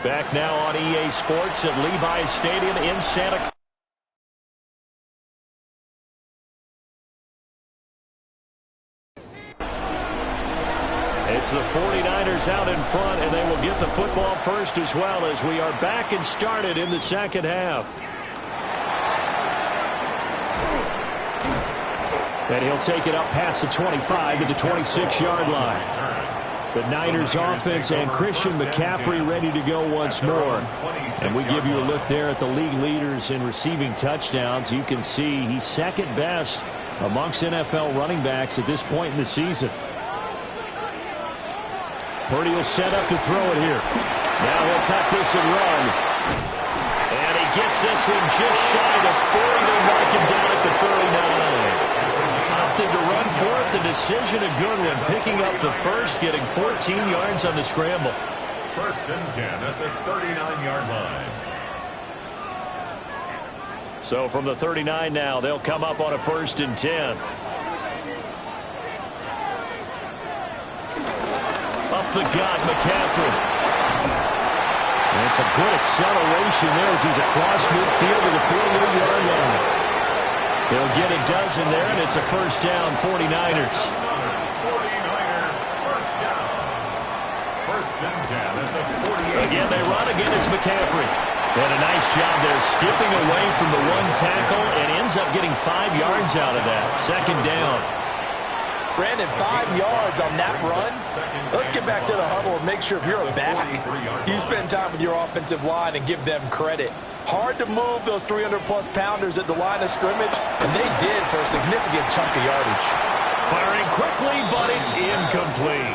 Back now on EA Sports at Levi's Stadium in Santa Clara. It's the 49ers out in front, and they will get the football first as well as we are back and started in the second half. And he'll take it up past the 25 to the 26-yard line. The Niners offense and Christian McCaffrey ready to go once more. And we give you a look there at the league leaders in receiving touchdowns. You can see he's second best amongst NFL running backs at this point in the season. Purdy will set up to throw it here. Now he'll tuck this and run. And he gets this one just shy of 40. They mark him down at the 39. Opted to run for it. The decision a good one. Picking up the first, getting 14 yards on the scramble. First and 10 at the 39-yard line. So from the 39 now, they'll come up on a first and 10. Up the gut, McCaffrey. And it's a good acceleration there as he's across midfield to the 48-yard line. They'll get a dozen there, and it's a first down, 49ers. 49ers, first down. First and 10 at the 48. Again, they run. Again, it's McCaffrey. And a nice job there, skipping away from the one tackle, and ends up getting 5 yards out of that. Second down. Brandon, 5 yards on that run. Let's get back to the huddle and make sure if you're a back, you spend time with your offensive line and give them credit. Hard to move those 300-plus pounders at the line of scrimmage, and they did for a significant chunk of yardage. Firing quickly, but it's incomplete.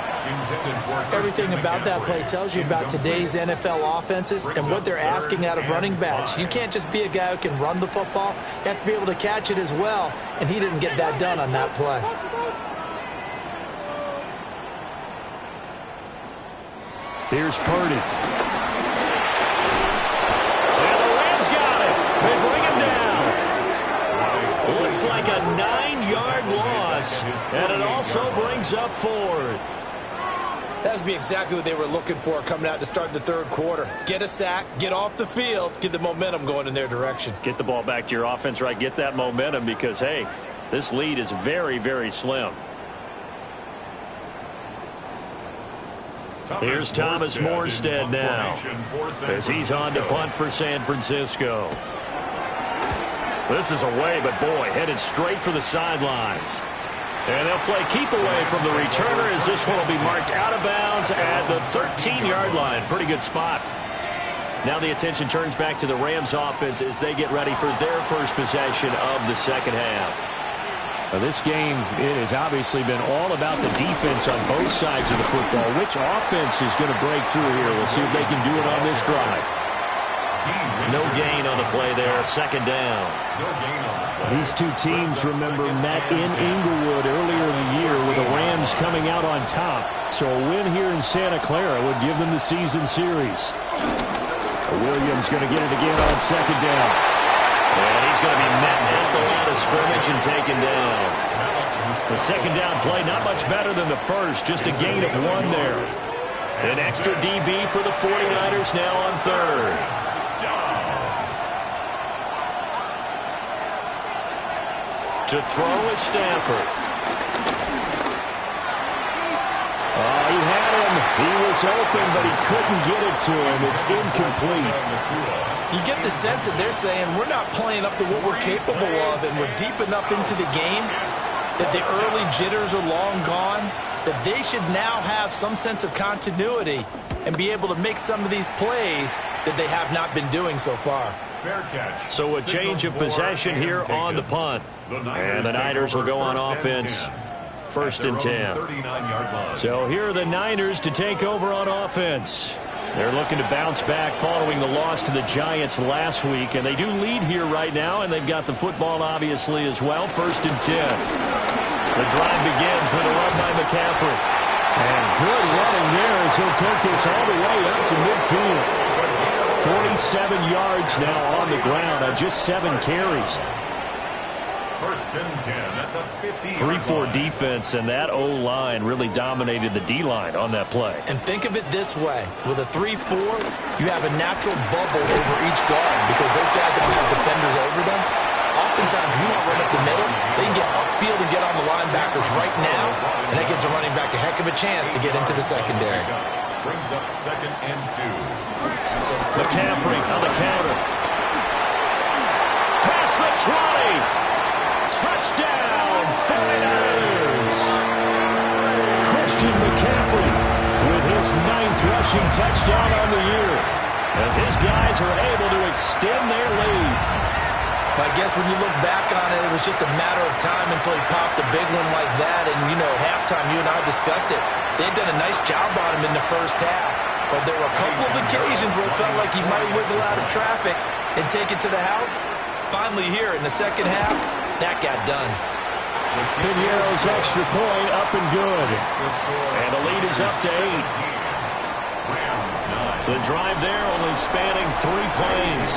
Everything about that play tells you about today's NFL offenses and what they're asking out of running backs. You can't just be a guy who can run the football. You have to be able to catch it as well, and he didn't get that done on that play. Here's Purdy. And the Rams got it. They bring him down. Looks like a 9-yard loss, and it also brings up fourth. That's be exactly what they were looking for coming out to start the third quarter. Get a sack, get off the field, get the momentum going in their direction. Get the ball back to your offense, right? Get that momentum because, hey, this lead is very, very slim. Here's Thomas Morstead now as he's on to punt for San Francisco. This is away, but boy, headed straight for the sidelines. And they'll play keep away from the returner as this one will be marked out of bounds at the 13-yard line. Pretty good spot. Now the attention turns back to the Rams offense as they get ready for their first possession of the second half. This game, it has obviously been all about the defense on both sides of the football. Which offense is going to break through here? We'll see if they can do it on this drive. No gain on the play there. Second down. These two teams, remember, met in Inglewood earlier in the year with the Rams coming out on top. So a win here in Santa Clara would give them the season series. Williams going to get it again on second down. And he's going to be met at the line of scrimmage and taken down. The second down play, not much better than the first, just a gain of 1 there. An extra DB for the 49ers now on third. To throw is Stafford. Oh, he had him. He was open, but he couldn't get it to him. It's incomplete. You get the sense that they're saying we're not playing up to what we're capable of, and we're deep enough into the game that the early jitters are long gone, that they should now have some sense of continuity and be able to make some of these plays that they have not been doing so far. Fair catch. So a change of possession here on the punt. And the Niners will go on offense. First and 10. So here are the Niners to take over on offense. They're looking to bounce back following the loss to the Giants last week. And they do lead here right now, and they've got the football obviously as well. First and 10. The drive begins with a run by McCaffrey. And good running there as he'll take this all the way up to midfield. 47 yards now on the ground on just 7 carries. First and 10 at the 50. 3-4 defense, and that O-line really dominated the D-line on that play. And think of it this way. With a 3-4, you have a natural bubble over each guard because those guys don't have defenders over them. Oftentimes, we want to run up the middle. They can get upfield and get on the linebackers right now, and that gives the running back a heck of a chance to get into the secondary. Brings up second and 2. McCaffrey on the counter. Past the 20. Touchdown, 49ers. Christian McCaffrey with his 9th rushing touchdown on the year as his guys are able to extend their lead. I guess when you look back on it, it was just a matter of time until he popped a big one like that. And, you know, at halftime, you and I discussed it. They had done a nice job on him in the first half. But there were a couple of occasions where it felt like he might wiggle out of traffic and take it to the house. Finally here in the second half, that got done. Piñeiro's extra point up and good. And the lead is up to 8. The drive there only spanning 3 plays.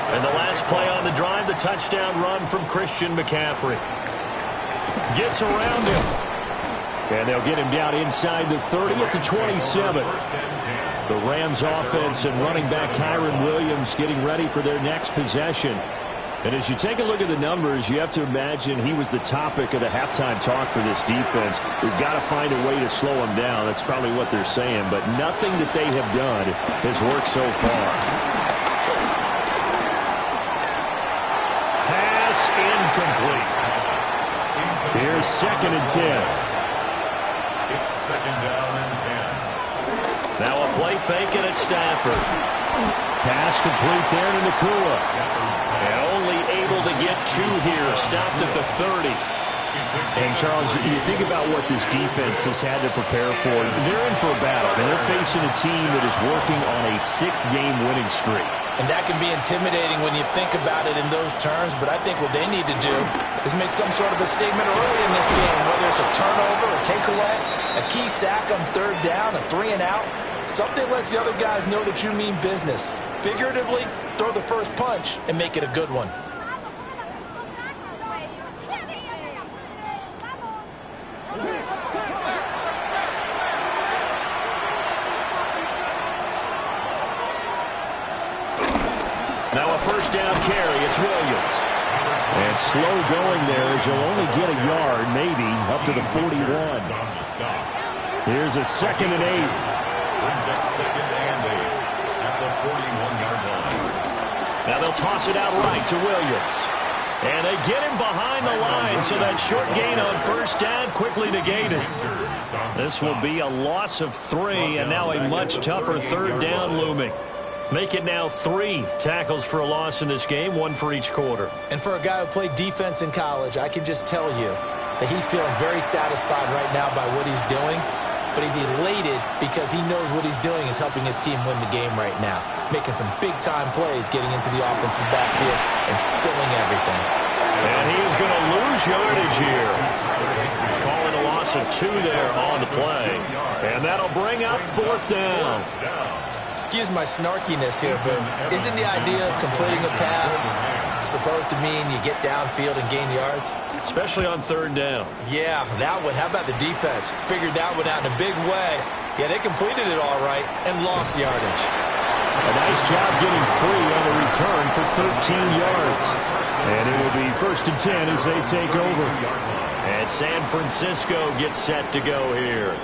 And the last play on the drive, the touchdown run from Christian McCaffrey. Gets around him. And they'll get him down inside the 30 at the 27. The Rams offense and running back Kyren Williams getting ready for their next possession. And as you take a look at the numbers, you have to imagine he was the topic of the halftime talk for this defense. We've got to find a way to slow him down. That's probably what they're saying. But nothing that they have done has worked so far. Pass incomplete. Here's second and 10. It's second down and 10. Now a play fake and it's Stafford. Pass complete there to Nakua. And only able to get 2 here. Stopped at the 30. And, Charles, you think about what this defense has had to prepare for. They're in for a battle. And they're facing a team that is working on a 6-game winning streak. And that can be intimidating when you think about it in those terms. But I think what they need to do is make some sort of a statement early in this game, whether it's a turnover, a takeaway, a key sack on third down, a 3-and-out. Something lets the other guys know that you mean business. Figuratively, throw the first punch and make it a good one. Now a first down carry. It's Williams. And slow going there as you'll only get a yard, maybe, up to the 41. Here's a second and 8. Brings up second and 8 at the 41-yard line. Now they'll toss it out right to Williams. And they get him behind the line, so that short gain on first down quickly negated. This will be a loss of 3, and now a much tougher third down looming. Make it now 3 tackles for a loss in this game, 1 for each quarter. And for a guy who played defense in college, I can just tell you that he's feeling very satisfied right now by what he's doing. But he's elated because he knows what he's doing is helping his team win the game right now. Making some big-time plays, getting into the offense's backfield, and spilling everything. And he is going to lose yardage here. Calling a loss of 2 there on the play. And that'll bring up 4th down. Excuse my snarkiness here, but isn't the idea of completing a pass supposed to mean you get downfield and gain yards? Especially on third down. Yeah, that one. How about the defense? Figured that one out in a big way. Yeah, they completed it all right and lost yardage. A nice job getting free on the return for 13 yards. And it will be 1st and 10 as they take over. And San Francisco gets set to go here.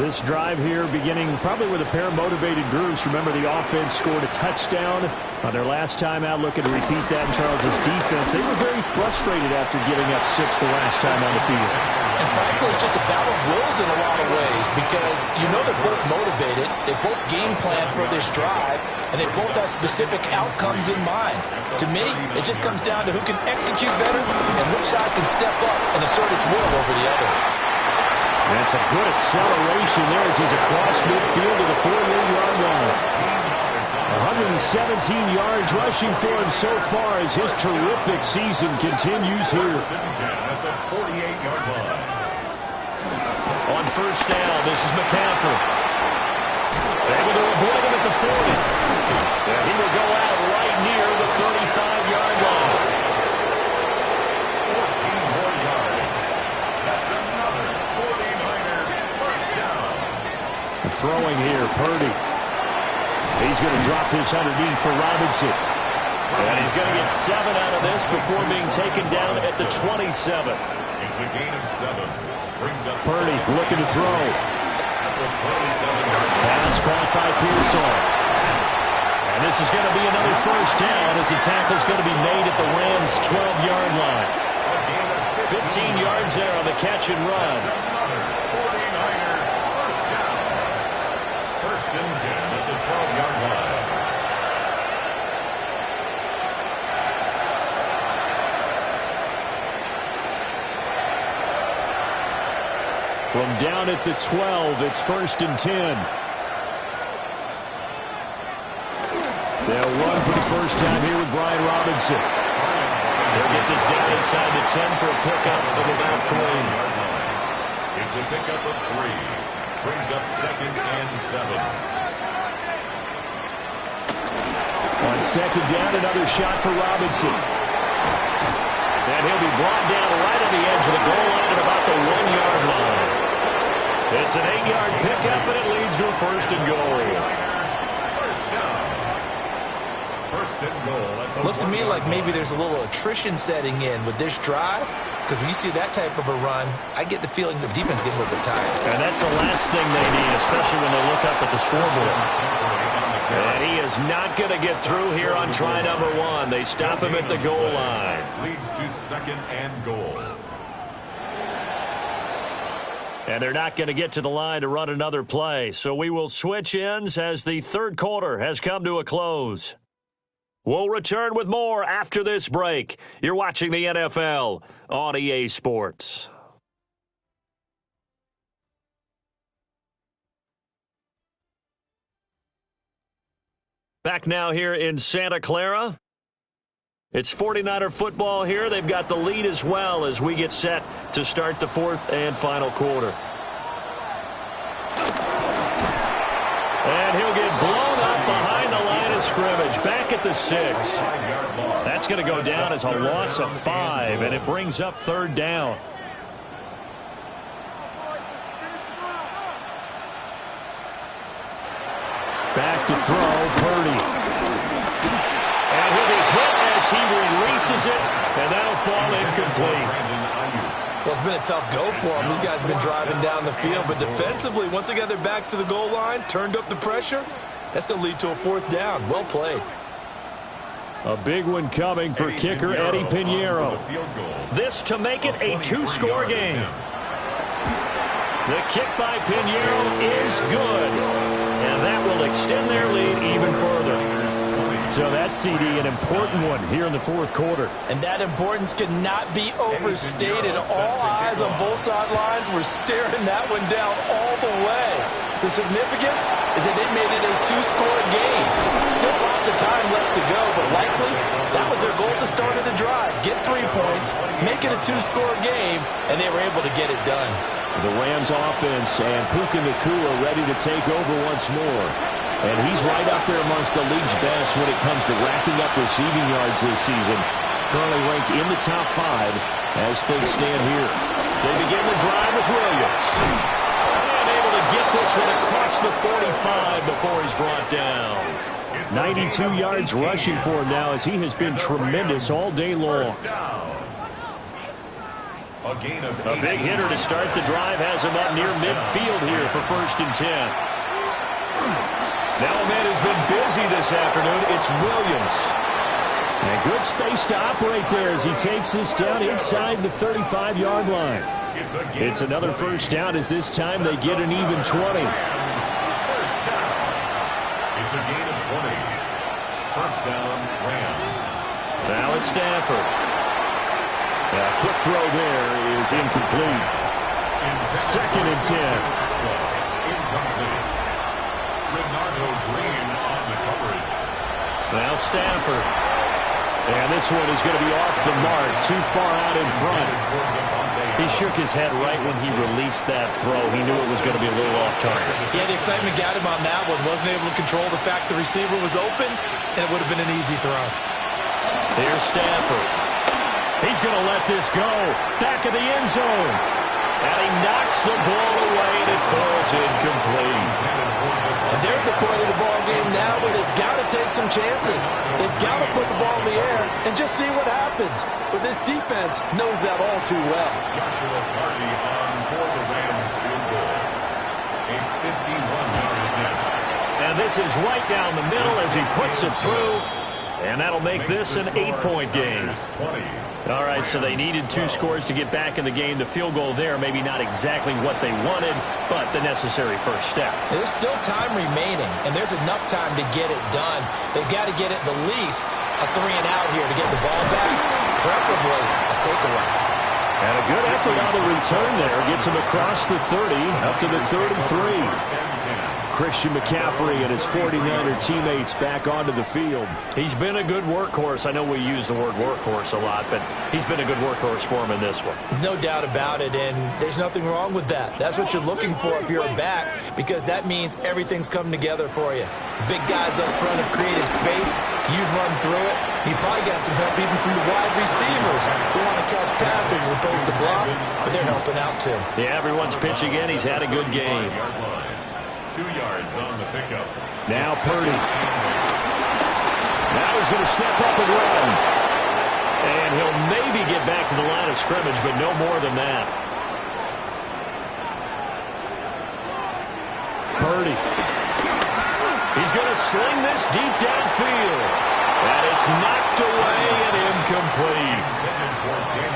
This drive here beginning probably with a pair of motivated groups. Remember, the offense scored a touchdown on their last time out. Looking to repeat that in Charles's defense. They were very frustrated after giving up 6 the last time on the field. And frankly, it's just a battle of wills in a lot of ways because you know they're both motivated. They both game plan for this drive, and they both have specific outcomes in mind. To me, it just comes down to who can execute better and which side can step up and assert its will over the other. That's a good acceleration there as he's across midfield to the 48-yard line. 117 yards rushing for him so far as his terrific season continues here. At the 48-yard line. On first down, this is McCaffrey. Able to avoid him at the 40. And he will go out right near the 35-yard line. throwing here. Purdy. He's going to drop this underneath for Robinson. And he's going to get 7 out of this before being taken down at the 27. It's a gain of 7. Brings up Purdy looking to throw. At the 27-yard line. Pass caught by Pearsall. And this is going to be another first down as the tackle's going to be made at the Rams' 12-yard line. 15 yards there on the catch and run. 49er first down. First and 10 at the 12-yard line. From down at the 12, it's first and 10. They'll run for the first time here with Brian Robinson. They'll get this down inside the 10 for a pickup of about 3. It's a pickup of 3. Brings up second and 7. On second down, another shot for Robinson. And he'll be brought down right on the edge of the goal line at about the 1-yard line. It's an 8-yard pickup, and it leads to a first and goal. First down. First and goal. Looks to me like maybe there's a little attrition setting in with this drive, because when you see that type of a run, I get the feeling the defense getting a little bit tired. And that's the last thing they need, especially when they look up at the scoreboard. And he is not going to get through here on try number 1. They stop him at the goal line. Leads to second and goal. And they're not going to get to the line to run another play. So we will switch ends as the third quarter has come to a close. We'll return with more after this break. You're watching the NFL on EA Sports. Back now here in Santa Clara. It's 49er football here. They've got the lead as well as we get set to start the fourth and final quarter. And he'll get blown up behind the line of scrimmage. Back at the 6. That's going to go down as a loss of 5, and it brings up third down. Back to throw, Purdy. And he'll be hit as he releases it, and that'll fall incomplete. Well, it's been a tough go for them. These guys have been driving down the field, but defensively, once they got their backs to the goal line, turned up the pressure, that's going to lead to a fourth down. Well played. A big one coming for kicker Eddie Pinheiro. This to make it a 2-score game. The kick by Pinheiro is good, and that will extend their lead even further. So that CD, an important one here in the fourth quarter. And that importance cannot be overstated. All eyes on both sidelines were staring that one down all the way. The significance is that they made it a 2-score game. Still lots of time left to go, but likely that was their goal at the start of the drive. Get 3 points, make it a 2-score game, and they were able to get it done. The Rams offense and Puka Nacua ready to take over once more. And he's right up there amongst the league's best when it comes to racking up receiving yards this season. Currently ranked in the top 5 as things stand here. They begin the drive with Williams. And able to get this one across the 45 before he's brought down. 92 yards rushing for him now as he has been tremendous all day long. A big hitter to start the drive has him up near midfield here for first and 10. Now a man who's been busy this afternoon, it's Williams. And good space to operate there as he takes this down inside the 35-yard line. It's another first down as this time they get an even 20. It's a gain of 20. First down, Rams. Now it's Stafford. A quick throw there is incomplete. Second and 10. Incomplete. Bernardo Green on the coverage. Now Stafford. And this one is going to be off the mark, too far out in front. He shook his head right when he released that throw. He knew it was going to be a little off target. Yeah, the excitement got him on that one. Wasn't able to control the fact the receiver was open, and it would have been an easy throw. Here's Stafford. He's going to let this go. Back of the end zone. And he knocks the ball away, and it falls incomplete. And they're at the point of the ball game now where they've got to take some chances. They've got to put the ball in the air and just see what happens. But this defense knows that all too well. Joshua Party on for the Rams field goal. A 51-yard attempt. And this is right down the middle as he puts it through. And that'll make this an 8-point game. All right, so they needed 2 scores to get back in the game. The field goal there, maybe not exactly what they wanted, but the necessary first step. There's still time remaining, and there's enough time to get it done. They've got to get at the least a 3-and-out here to get the ball back, preferably a takeaway. And a good effort on the return there. Gets him across the 30, up to the 33. Christian McCaffrey and his 49er teammates back onto the field. He's been a good workhorse. I know we use the word workhorse a lot, but he's been a good workhorse for him in this one. No doubt about it, and there's nothing wrong with that. That's what you're looking for if you're a back, because that means everything's coming together for you. The big guys up front have created space. You've run through it. You've probably got some help even from the wide receivers who want to catch passes as opposed to block, but they're helping out too. Yeah, everyone's pitching in. He's had a good game. 2 yards on the pickup. Now Purdy. Now he's going to step up and run. And he'll maybe get back to the line of scrimmage, but no more than that. Purdy. He's going to sling this deep downfield. And it's knocked away and incomplete.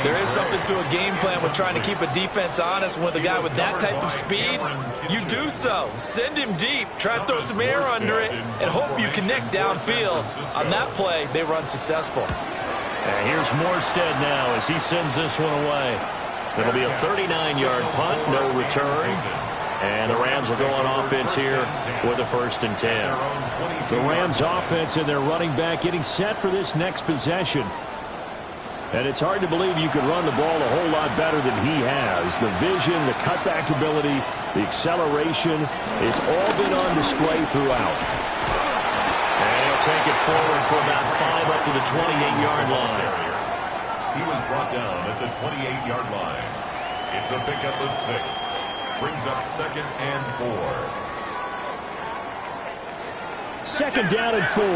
There is something to a game plan with trying to keep a defense honest. With a guy with that type of speed, you do so. Send him deep. Try to throw some air under it and hope you connect downfield. On that play, they run successful. And here's Morstead now as he sends this one away. It'll be a 39-yard punt, no return. And the Rams will go on offense here with a 1st and 10. The Rams offense and their running back getting set for this next possession. And it's hard to believe you could run the ball a whole lot better than he has. The vision, the cutback ability, the acceleration, it's all been on display throughout. And he'll take it forward for about 5 up to the 28-yard line. He was brought down at the 28-yard line. It's a pickup of 6. Brings up 2nd and 4. 2nd down and 4.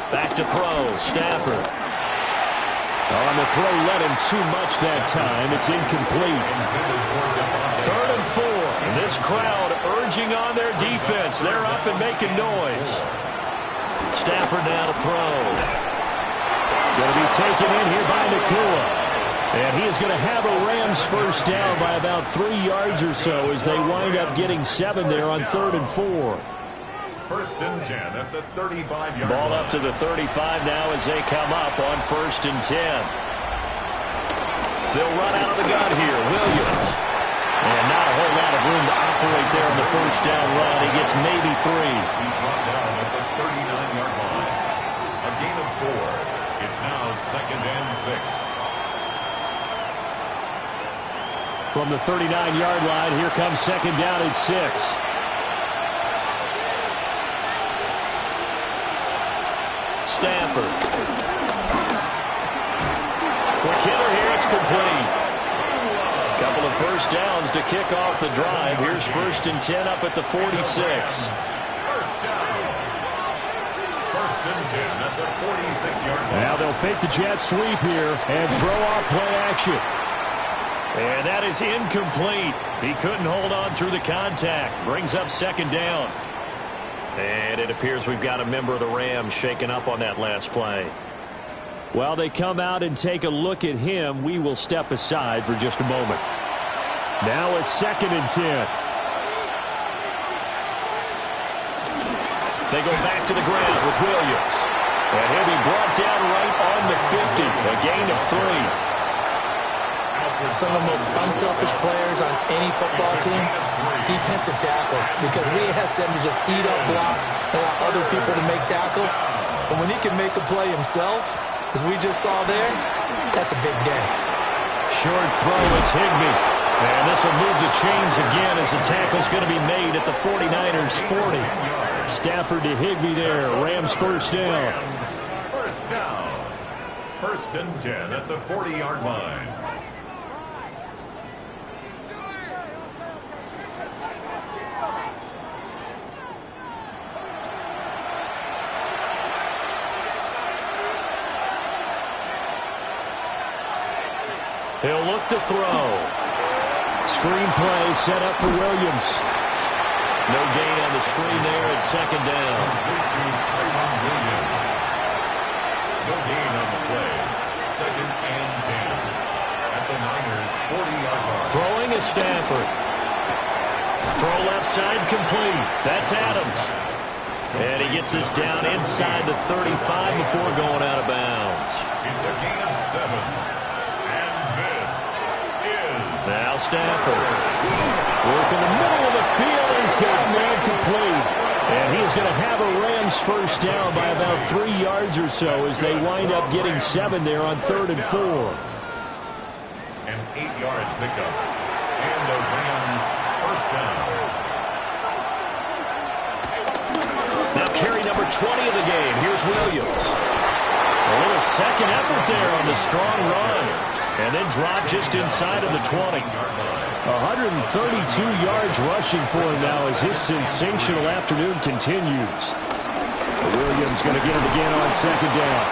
Back to throw. Stafford. On the throw, let him too much that time. It's incomplete. 3rd and 4. And this crowd urging on their defense. They're up and making noise. Stafford now to throw. Going to be taken in here by Nakua. And he is going to have a Rams first down by about 3 yards or so as they wind up getting 7 there on 3rd and 4. 1st and 10 at the 35-yard Ball line. up to the 35 now as they come up on 1st and 10. They'll run out of the gun here. Williams. And not a whole lot of room to operate there on the 1st down run. He gets maybe 3. He's brought down at the 39-yard line. A gain of 4. It's now 2nd and 6. From the 39-yard line, here comes 2nd down and 6. Stafford. Quick hitter here, it's complete. Couple of 1st downs to kick off the drive. Here's 1st and 10 up at the 46. 1st down. 1st and 10 at the 46-yard line. Now they'll fake the jet sweep here and throw off play action. And that is incomplete. He couldn't hold on through the contact. Brings up 2nd down. And it appears we've got a member of the Rams shaken up on that last play. Well, they come out and take a look at him. We will step aside for just a moment. Now a 2nd and 10. They go back to the ground with Williams. And he'll be brought down right on the 50. A gain of 3. Some of the most unselfish players on any football team, defensive tackles, because we ask them to just eat up blocks and allow other people to make tackles. But when he can make a play himself, as we just saw there, that's a big day. Short throw, it's Higbee. And this will move the chains again as the tackle's going to be made at the 49ers 40. Stafford to Higbee there. Rams 1st down. 1st down. 1st and 10 at the 40-yard line. He'll look to throw. Screen play set up for Williams. No gain on the screen there at second down. No gain on the play. Second and 10. At the Niners' 40-yard line. Throwing is Stafford. Throw left side complete. That's Adams. And he gets us down inside the 35 before going out of bounds. It's a gain of 7. And this is... Now Stafford. Work in the middle of the field. He's got a man complete. And he's going to have a Rams first down by about 3 yards or so as they wind up getting 7 there on 3rd and 4. An 8-yard pickup. And the Rams first down. Now carry number 20 of the game. Here's Williams. A little second effort there on the strong run. And then drop just inside of the 20. 132 yards rushing for him now as his sensational afternoon continues. Williams going to get it again on second down.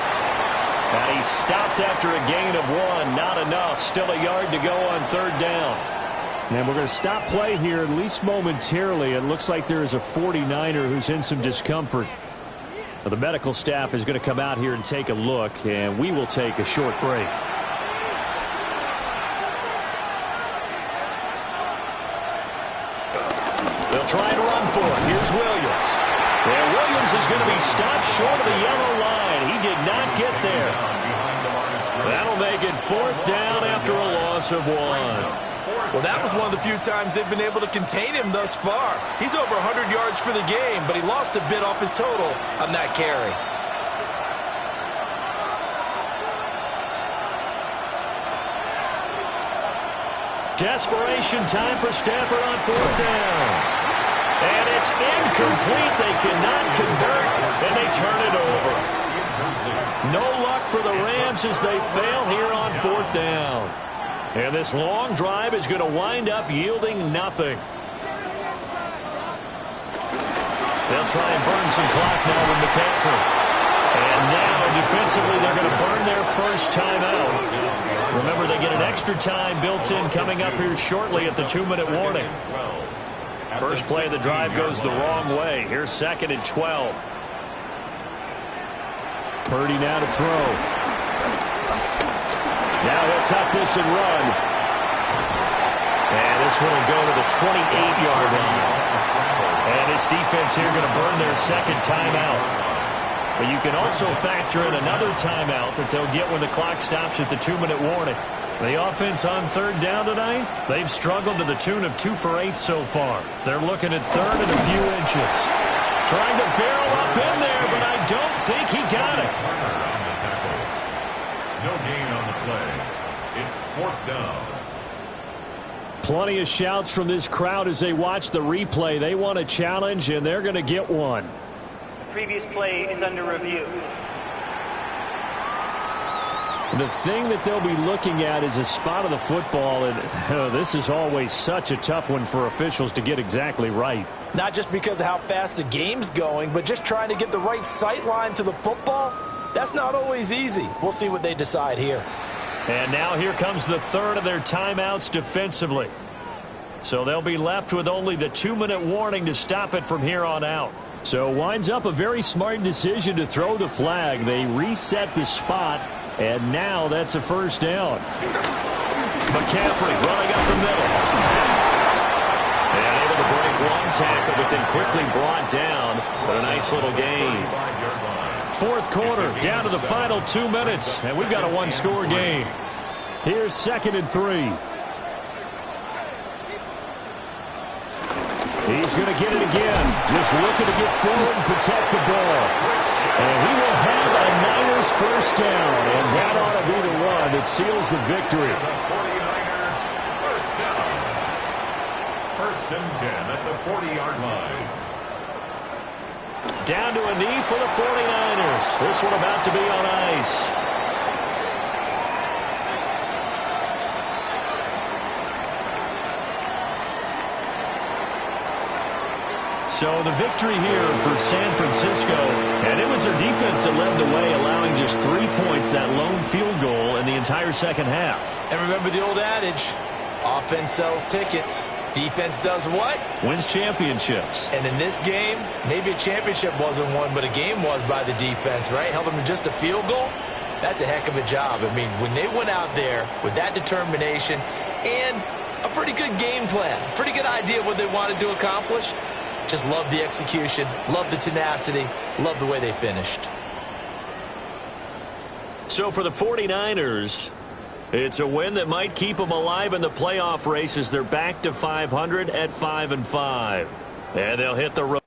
And he stopped after a gain of 1. Not enough. Still a yard to go on 3rd down. And we're going to stop play here, at least momentarily. It looks like there is a 49er who's in some discomfort. Well, the medical staff is going to come out here and take a look, and we will take a short break. They'll try and run for it. Here's Williams. And Williams is going to be stopped short of the yellow line. He did not get there. That'll make it 4th down after a loss of 1. Well, that was one of the few times they've been able to contain him thus far. He's over 100 yards for the game, but he lost a bit off his total on that carry. Desperation time for Stafford on 4th down. And it's incomplete. They cannot convert, and they turn it over. No luck for the Rams as they fail here on 4th down. And this long drive is going to wind up yielding nothing. They'll try and burn some clock now with McCaffrey. And now, defensively, they're going to burn their first timeout. Remember, they get an extra time built in coming up here shortly at the 2-minute warning. First play of the drive goes the wrong way. Here's 2nd and 12. Purdy now to throw. Now he'll tuck this and run. And this one will go to the 28-yard line. And this defense here going to burn their second timeout. But you can also factor in another timeout that they'll get when the clock stops at the 2-minute warning. The offense on 3rd down tonight, they've struggled to the tune of 2 for 8 so far. They're looking at 3rd and a few inches. Trying to barrel up in there, but I don't think he got it. No gain on the play. It's 4th down. Plenty of shouts from this crowd as they watch the replay. They want a challenge, and they're going to get one. The previous play is under review. The thing that they'll be looking at is a spot of the football, and this is always such a tough one for officials to get exactly right. Not just because of how fast the game's going, but just trying to get the right sight line to the football. That's not always easy. We'll see what they decide here. And now here comes the 3rd of their timeouts defensively. So they'll be left with only the 2-minute warning to stop it from here on out. So winds up a very smart decision to throw the flag. They reset the spot, and now that's a first down. McCaffrey running up the middle. And able to break one tackle, but then quickly brought down. But a nice little gain. 4th quarter, down to the final 2 minutes, and we've got a 1-score game. Here's 2nd and 3. He's going to get it again. Just looking to get forward and protect the ball. And he will have a Niners first down, and that ought to be the run that seals the victory. 1st and 10 at the 40-yard line. Down to a knee for the 49ers. This one about to be on ice. So the victory here for San Francisco, and it was their defense that led the way, allowing just 3 points, that lone field goal in the entire second half. And remember the old adage, offense sells tickets. Defense does what? Wins championships. And in this game, maybe a championship wasn't won, but a game was by the defense, right? Held them to just a field goal. That's a heck of a job. I mean, when they went out there with that determination and a pretty good game plan, pretty good idea what they wanted to accomplish, just love the execution, love the tenacity, love the way they finished. So for the 49ers, it's a win that might keep them alive in the playoff race as they're back to 500 at 5-5. And they'll hit the road.